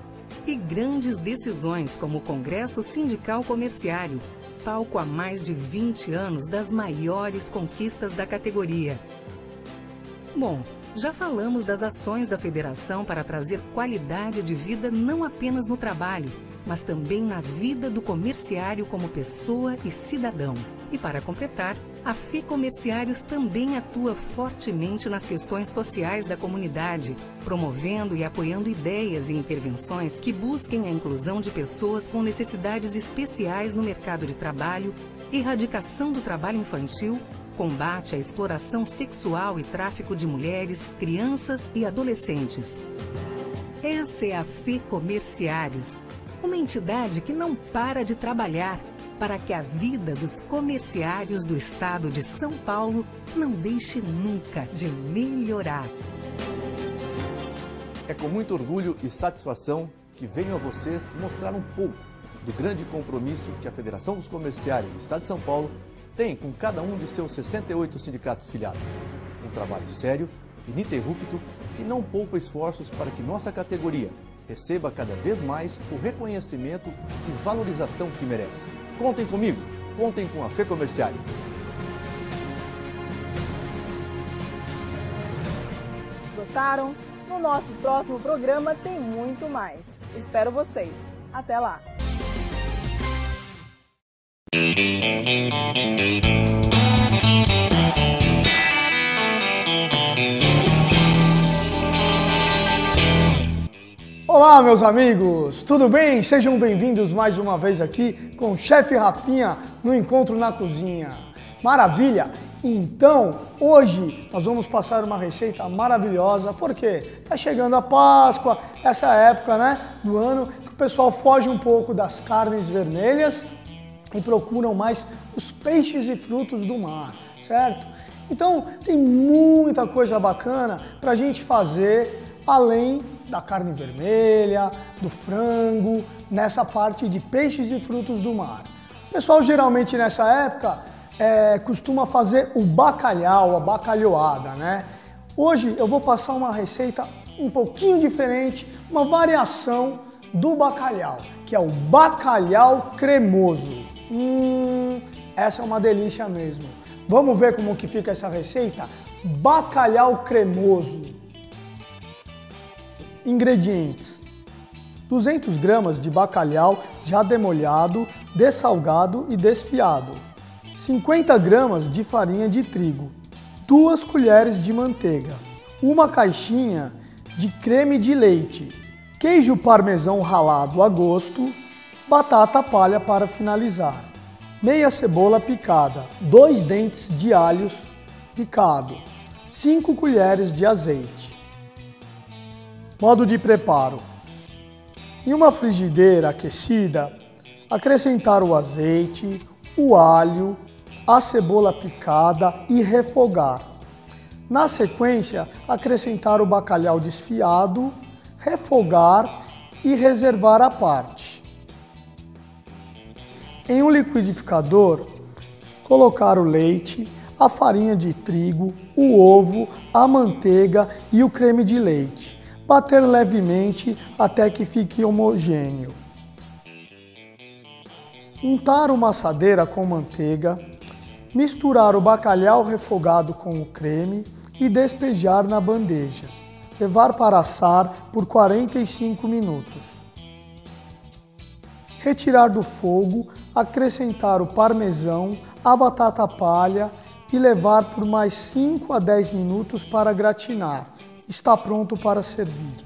e grandes decisões como o Congresso Sindical Comerciário, palco há mais de 20 anos das maiores conquistas da categoria. Bom, já falamos das ações da Federação para trazer qualidade de vida não apenas no trabalho, mas também na vida do comerciário como pessoa e cidadão. E para completar, a FEComerciários também atua fortemente nas questões sociais da comunidade, promovendo e apoiando ideias e intervenções que busquem a inclusão de pessoas com necessidades especiais no mercado de trabalho, erradicação do trabalho infantil, combate à exploração sexual e tráfico de mulheres, crianças e adolescentes. Essa é a FEComerciários, uma entidade que não para de trabalhar para que a vida dos comerciários do estado de São Paulo não deixe nunca de melhorar. É com muito orgulho e satisfação que venho a vocês mostrar um pouco do grande compromisso que a Federação dos Comerciários do Estado de São Paulo tem com cada um de seus 68 sindicatos filiados. Um trabalho sério, ininterrupto, que não poupa esforços para que nossa categoria receba cada vez mais o reconhecimento e valorização que merece. Contem comigo, contem com a FEComerciário. Gostaram? No nosso próximo programa tem muito mais. Espero vocês. Até lá! Olá, meus amigos, tudo bem? Sejam bem-vindos mais uma vez aqui com o chefe Rafinha no Encontro na Cozinha. Maravilha! Então, hoje nós vamos passar uma receita maravilhosa, porque tá chegando a Páscoa, essa época, né, do ano que o pessoal foge um pouco das carnes vermelhas e procuram mais os peixes e frutos do mar, certo? Então, tem muita coisa bacana pra gente fazer além da carne vermelha, do frango, nessa parte de peixes e frutos do mar. O pessoal geralmente nessa época costuma fazer o bacalhau, a bacalhoada, né? Hoje eu vou passar uma receita um pouquinho diferente, uma variação do bacalhau, que é o bacalhau cremoso. Essa é uma delícia mesmo. Vamos ver como que fica essa receita? Bacalhau cremoso. Ingredientes: 200 gramas de bacalhau já demolhado, dessalgado e desfiado, 50 gramas de farinha de trigo, 2 colheres de manteiga, uma caixinha de creme de leite, queijo parmesão ralado a gosto, batata palha para finalizar, meia cebola picada, 2 dentes de alhos picado, 5 colheres de azeite. Modo de preparo: em uma frigideira aquecida, acrescentar o azeite, o alho, a cebola picada e refogar. Na sequência, acrescentar o bacalhau desfiado, refogar e reservar à parte. Em um liquidificador, colocar o leite, a farinha de trigo, o ovo, a manteiga e o creme de leite. Bater levemente até que fique homogêneo. Untar uma assadeira com manteiga, misturar o bacalhau refogado com o creme e despejar na bandeja. Levar para assar por 45 minutos. Retirar do fogo, acrescentar o parmesão, a batata palha e levar por mais 5 a 10 minutos para gratinar. Está pronto para servir.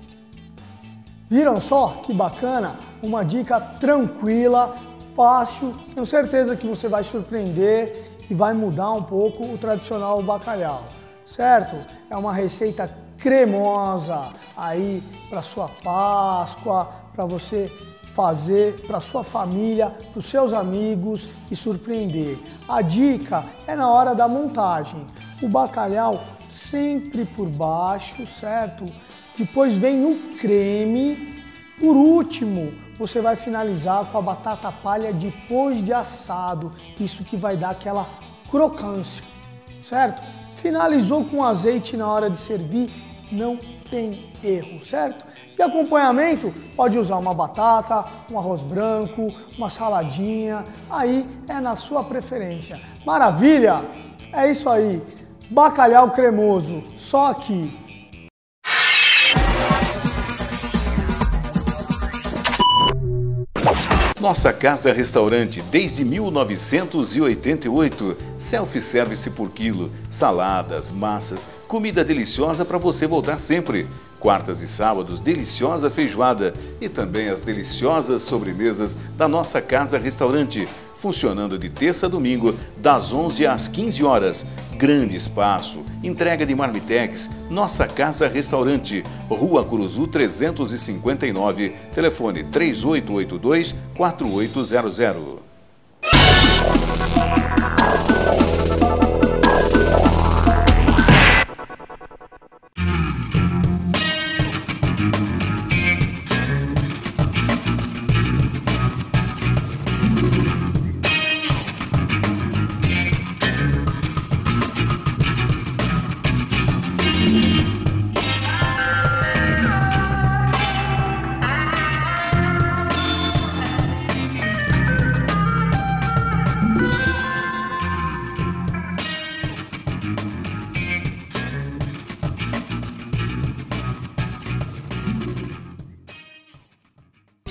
Viram só que bacana? Uma dica tranquila, fácil. Tenho certeza que você vai surpreender e vai mudar um pouco o tradicional bacalhau, certo? É uma receita cremosa aí para sua Páscoa, para você fazer para sua família, para os seus amigos e surpreender. A dica é na hora da montagem. O bacalhau sempre por baixo, certo? Depois vem o creme. Por último, você vai finalizar com a batata palha depois de assado. Isso que vai dar aquela crocância, certo? Finalizou com azeite na hora de servir, não tem erro, certo? De acompanhamento, pode usar uma batata, um arroz branco, uma saladinha, aí é na sua preferência. Maravilha! É isso aí. Bacalhau cremoso, só aqui. Nossa Casa Restaurante, desde 1988. Self-service por quilo, saladas, massas, comida deliciosa para você voltar sempre. Quartas e sábados, deliciosa feijoada e também as deliciosas sobremesas da Nossa Casa Restaurante, funcionando de terça a domingo, das 11 às 15 horas. Grande espaço, entrega de marmitex. Nossa Casa Restaurante, Rua Curuzu 359, telefone 3882-4800.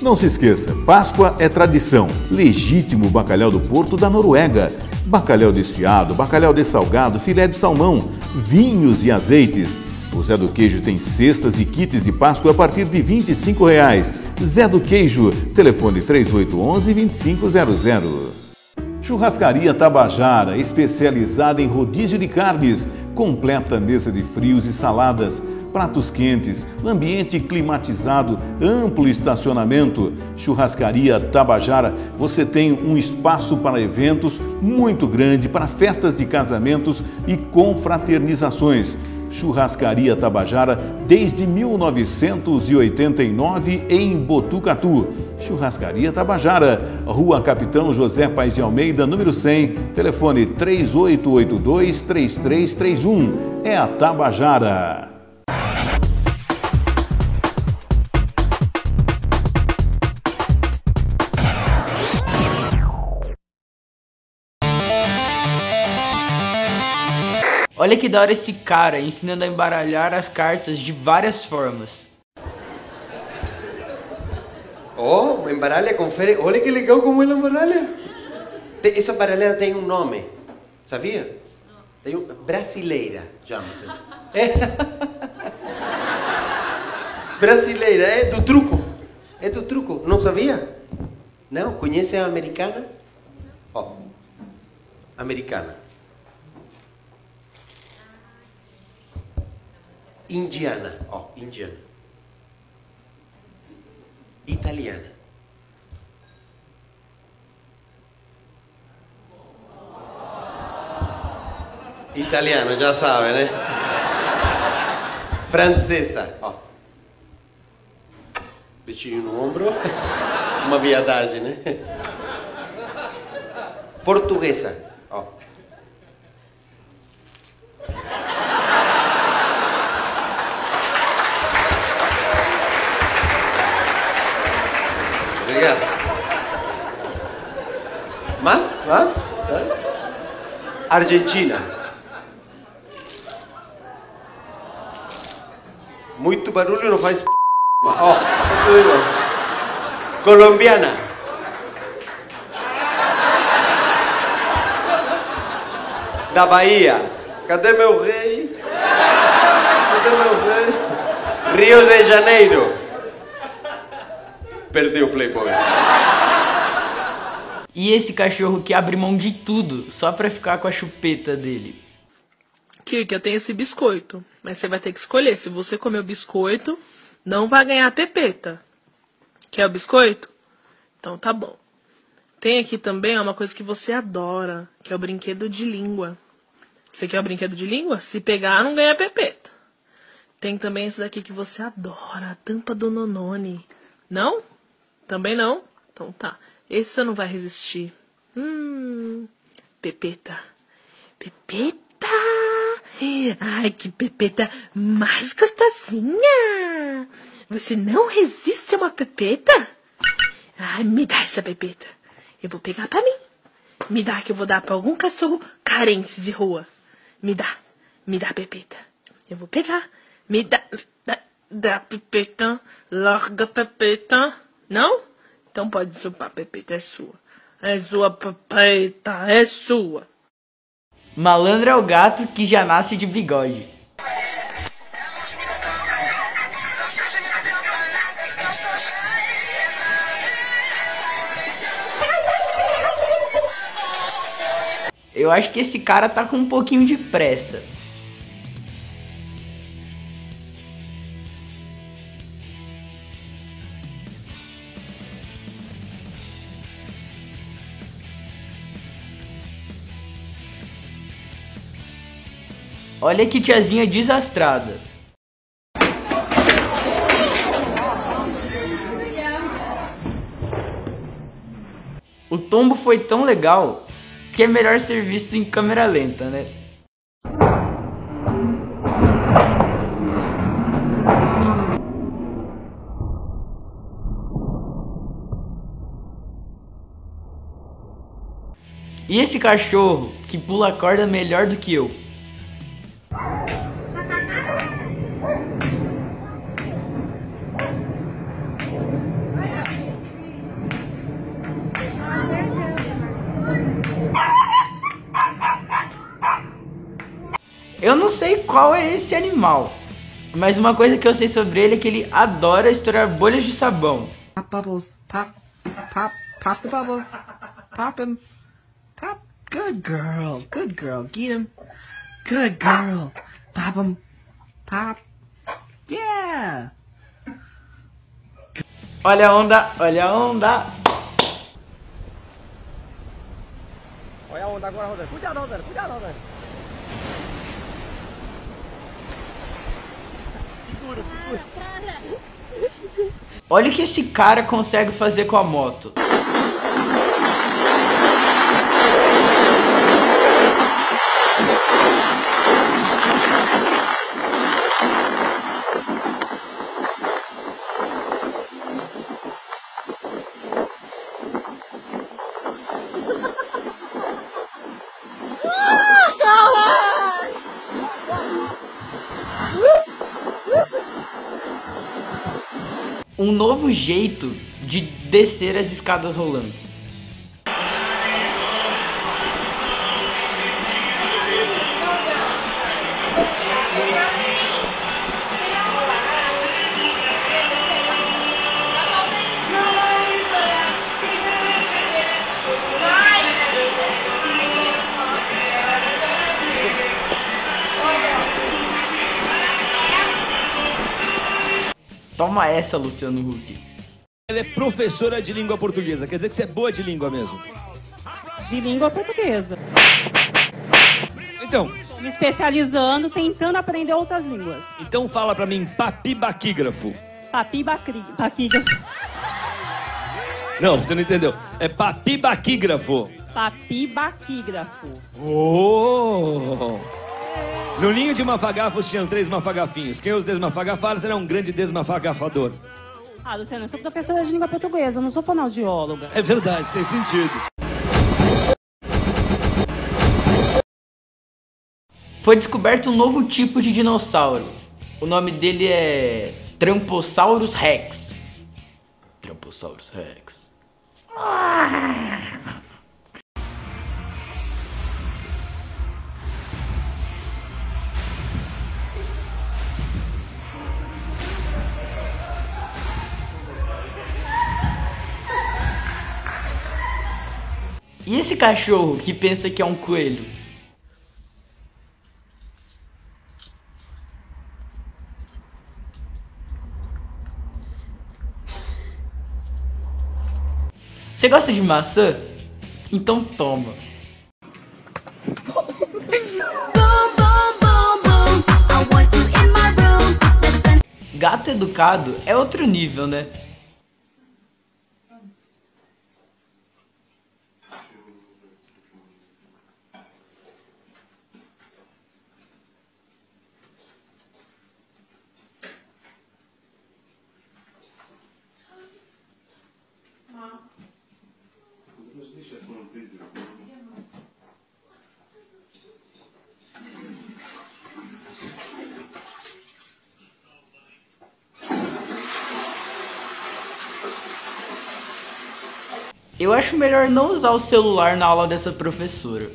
Não se esqueça, Páscoa é tradição. Legítimo bacalhau do Porto da Noruega. Bacalhau desfiado, bacalhau dessalgado, filé de salmão, vinhos e azeites. O Zé do Queijo tem cestas e kits de Páscoa a partir de R$ 25,00. Zé do Queijo, telefone 3811-2500. Churrascaria Tabajara, especializada em rodízio de carnes. Completa mesa de frios e saladas. Pratos quentes, ambiente climatizado, amplo estacionamento. Churrascaria Tabajara, você tem um espaço para eventos muito grande, para festas de casamentos e confraternizações. Churrascaria Tabajara, desde 1989 em Botucatu. Churrascaria Tabajara, Rua Capitão José Paes de Almeida, número 100, telefone 3882-3331. É a Tabajara. Olha que da hora esse cara ensinando a embaralhar as cartas de várias formas. Oh, embaralha com fere. Olha que legal como ela embaralha. Essa embaralhada tem um nome, sabia? Tem um... Brasileira, chama-se. É. Brasileira, é do truco. É do truco, não sabia? Não? Conhece a americana? Ó, americana. Indiana, ó, indiana. Italiana. Italiano, já sabe, né? Francesa, ó. Beijinho no ombro. Uma viadagem, né? Portuguesa, ó. Obrigado. Mas? Argentina. Muito barulho não faz. Ó, colombiana. Da Bahia. Cadê meu rei? Cadê meu rei? Rio de Janeiro. Perdeu o Playboy. E esse cachorro que abre mão de tudo só pra ficar com a chupeta dele. Kirk, eu tenho esse biscoito, mas você vai ter que escolher. Se você comer o biscoito, não vai ganhar a pepeta. Quer o biscoito? Então tá bom. Tem aqui também uma coisa que você adora, que é o brinquedo de língua. Você quer o brinquedo de língua? Se pegar, não ganha a pepeta. Tem também esse daqui que você adora, a tampa do Nonone. Não? Também não? Então tá. Esse você não vai resistir. Pepeta. Pepeta. Ai, que pepeta mais gostosinha. Você não resiste a uma pepeta? Ai, me dá essa pepeta. Eu vou pegar pra mim. Me dá que eu vou dar pra algum cachorro carente de rua. Me dá a pepeta. Eu vou pegar. Me dá a pepeta. Larga a pepeta. Não? Então pode chupar, pepeta, é sua. É sua, pepeta, é sua. Malandro é o gato que já nasce de bigode. Eu acho que esse cara tá com um pouquinho de pressa. Olha que tiazinha desastrada. O tombo foi tão legal que é melhor ser visto em câmera lenta, né? E esse cachorro que pula a corda melhor do que eu? não sei qual é esse animal, mas uma coisa que eu sei sobre ele é que ele adora estourar bolhas de sabão. Pop bubbles, pop, pop, pop the bubbles, pop him, pop, good girl, get him, good girl, pop him, pop, yeah. Olha a onda, olha a onda. Olha a onda agora, Rodando. Cuidado, Rodando, cuidado, Rodando. Segura, segura. Olha o que esse cara consegue fazer com a moto. Um novo jeito de descer as escadas rolantes. Toma essa, Luciano Huck. Ela é professora de língua portuguesa, quer dizer que você é boa de língua mesmo? De língua portuguesa. Então. Me especializando, tentando aprender outras línguas. Então fala pra mim, papibaquígrafo. Papibaquígrafo. Não, você não entendeu. É papibaquígrafo. Papibaquígrafo. Oh! No ninho de mafagafos tinham 3 mafagafinhos. Quem os desmafagafaram será um grande desmafagafador. Ah, Luciano, eu sou professora de língua portuguesa, não sou fonoaudióloga. É verdade, tem sentido. Foi descoberto um novo tipo de dinossauro. O nome dele é Tramposaurus Rex. Tramposaurus Rex. E esse cachorro que pensa que é um coelho? Você gosta de maçã? Então toma. Gato educado é outro nível, né? Eu acho melhor não usar o celular na aula dessa professora.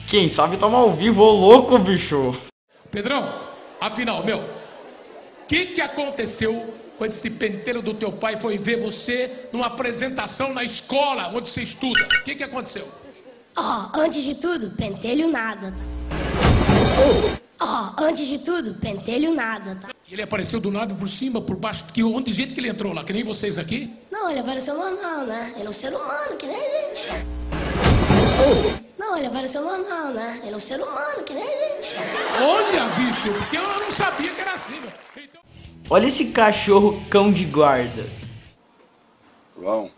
Quem sabe toma ao vivo, ô louco, bicho. Pedrão, afinal, o que aconteceu quando esse penteiro do teu pai foi ver você numa apresentação na escola onde você estuda? O que aconteceu? Antes de tudo, pentelho nada. Antes de tudo, pentelho nada, tá? Ele apareceu do lado, por cima, por baixo, de jeito que ele entrou lá, que nem vocês aqui? Não, ele apareceu normal, né? Ele é um ser humano, que nem a gente. Não, ele apareceu normal, né? Ele é um ser humano, que nem a gente. Olha, bicho, porque eu não sabia que era assim, meu. Então... Olha esse cachorro cão de guarda. João.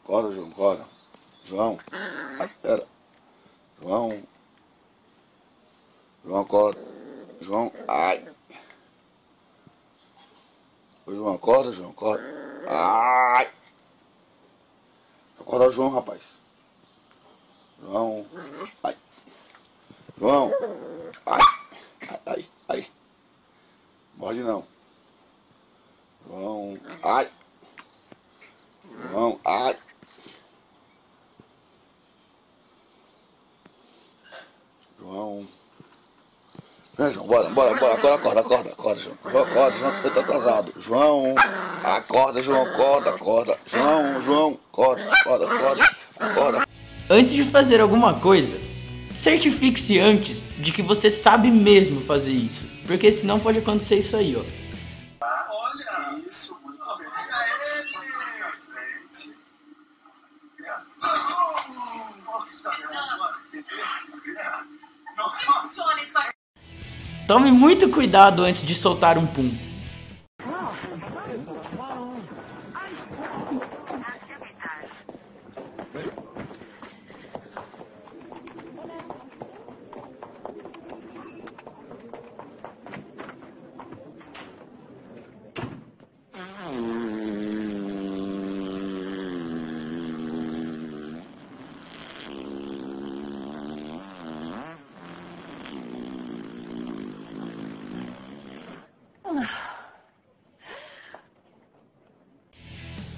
Acorda, João, acorda. João. Espera. João. João, acorda. João. Ai. Ô, João, acorda, João, acorda. Ai. Acorda, João, rapaz. João. Ai. João. Ai. Ai, ai. Morde não. João. Ai. João. Ai. João. Vem, João, bora. Agora acorda, João. Acorda, João, eu tô atrasado. João, acorda, João, acorda. João, acorda. Antes de fazer alguma coisa, certifique-se antes de que você sabe mesmo fazer isso, porque senão pode acontecer isso aí, ó. Olha isso, muito bem. Tome muito cuidado antes de soltar um pum.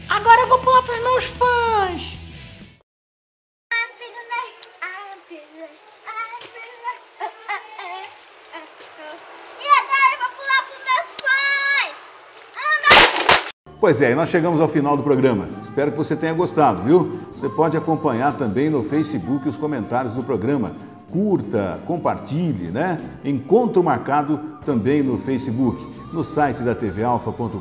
Agora eu vou pular pros meus fãs. E agora eu vou pular pros meus fãs. Pois é, e nós chegamos ao final do programa. Espero que você tenha gostado, viu? Você pode acompanhar também no Facebook os comentários do programa. Curta, compartilhe, né? Encontro marcado também no Facebook. No site da tvalfa.com.br,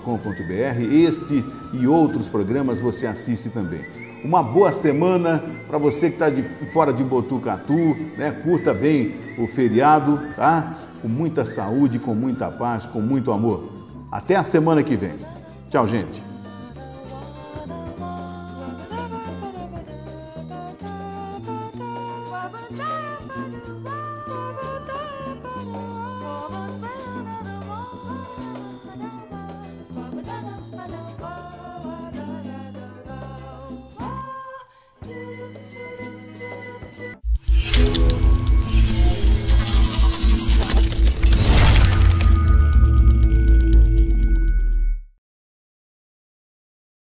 este e outros programas você assiste também. Uma boa semana para você que está fora de Botucatu, né? Curta bem o feriado, tá? Com muita saúde, com muita paz, com muito amor. Até a semana que vem. Tchau, gente.